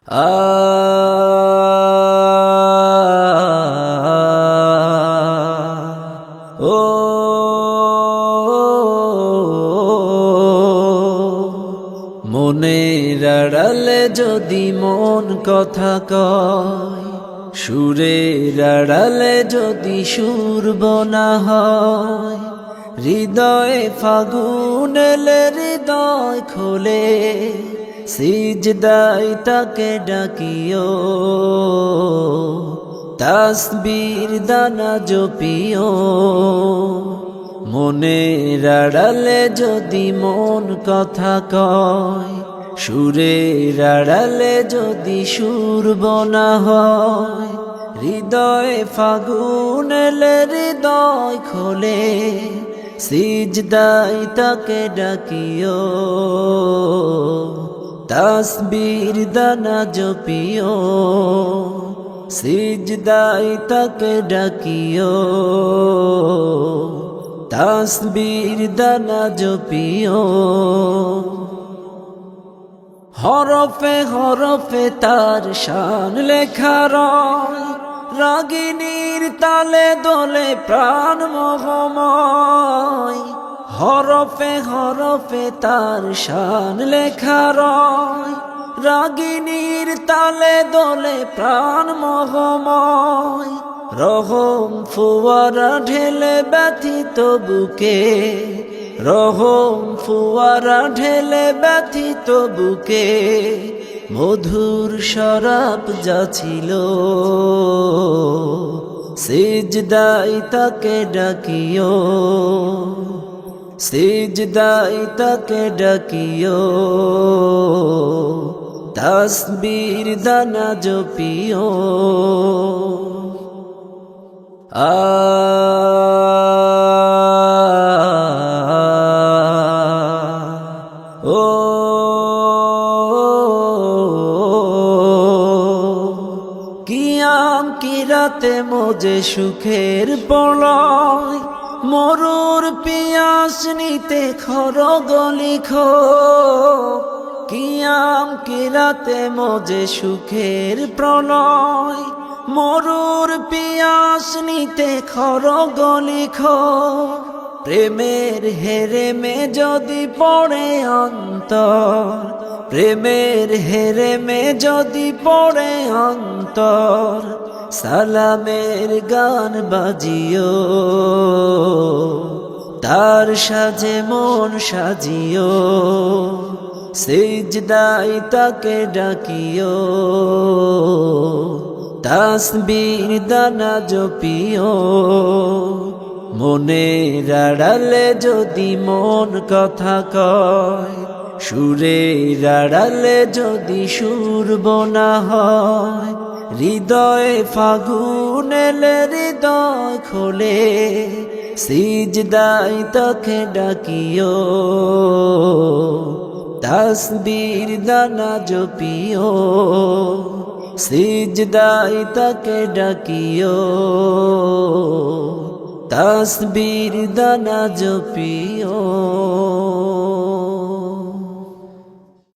আ ও মনের আড়ালে যদি মন কথা কয়, সুরের আড়ালে যদি সুর বোনা হয়, হৃদয়ে ফাগুন এলে হৃদয় খোলে, সিজদায় তাকে ডাকিও, তাসবীর দানা জপিও। মনের আড়ালে যদি মন কথা কয়, সুরের আড়ালে যদি সুর বোনা হয়, হৃদয়ে ফাগুন এলে হৃদয় খোলে, সিজদায় তাকে ডাকিও, তাসবীর দানা জপিও, সিজদায় তাকে ডাকিও, তাসবীর দানা জপিও। হরফে হরফে তার শান লেখা রয়, রাগিনীর তালে দোলে প্রাণ মোহময়। হরফে হরফে তার শান লেখা রয়, রাগিনীর তালে দোলে প্রাণ মোহময়। রহম ফুয়ারা ঢেলে ব্যথিত বুকে, রহম ফুয়ারা ঢেলে ব্যথিত বুকে, মধুর শরাব যাচ্ছিল, সিজদায় তাকে ডাকিও, সিজদায় তাকে ডাকিও, তাসবীর দানা জপিও। আ ও কিয়াম কিরাতে মোজে সুখের প্রলয়, মরুর পিয়াস নিতে খরগ লিখো। কিয়াম কিরাতে মোজে সুখের প্রলয়, মরুর পিয়াস নিতে খরগ লিখো। প্রেমের হেরেমে যদি পড়ে অন্তর, প্রেমের হেরেমে যদি পড়ে অন্তর, সালামের গান বাজিও, তার সাজে মন সাজিও, সিজদায় তাকে ডাকিও, তাসবীর দানা জপিও। মনের আড়ালে যদি মন কথা কয়, সুরের আড়ালে যদি সুর বোনা হয়, হৃদয়ে ফাগুন এলে হৃদয় খোলে, সিজদায় তাকে ডাকিও, তাসবীর দানা জপিও, সিজদায় তাকে ডাকিও, তাসবীর দানা জপিও।